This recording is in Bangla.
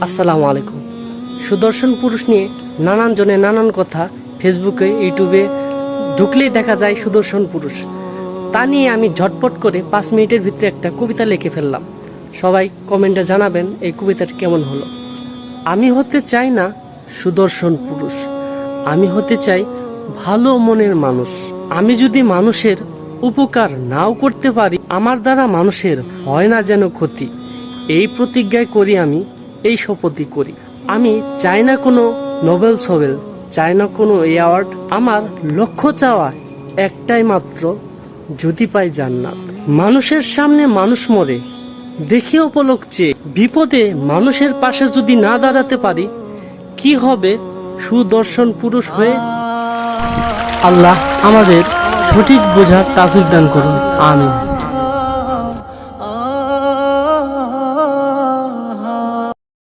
আসসালামু আলাইকুম। সুদর্শন পুরুষ নিয়ে নানান জনে নানান কথা ফেসবুকে ইউটিউবে ঢুকলেই দেখা যায় সুদর্শন পুরুষ। তা নিয়ে আমি ঝটপট করে 5 মিনিটের ভিতরে একটা কবিতা লিখে ফেললাম। সবাই কমেন্টে জানাবেন এই কবিতাটা কেমন হলো। আমি হতে চাই না সুদর্শন পুরুষ, আমি হতে চাই ভালো মনের মানুষ। আমি যদি মানুষের উপকার নাও করতে পারি, আমার দ্বারা মানুষের হয় না যেন ক্ষতি। এই প্রতিজ্ঞায় করি আমি, এই শপথই করি। আমি চাই না কোনো নোবেল সোবেল, চাই না কোনো অ্যাওয়ার্ড। আমার লক্ষ্য চাওয়া একটাই মাত্র, যদি পাই জান্নাত। মানুষের সামনে মানুষ মরে দেখি অপলক চেয়ে, বিপদে মানুষের পাশে যদি না দাঁড়াতে পারি, কি হবে সুদর্শন পুরুষ হয়ে? আল্লাহ আমাদের সঠিক বোঝার তৌফিক দান করুন, আমিন।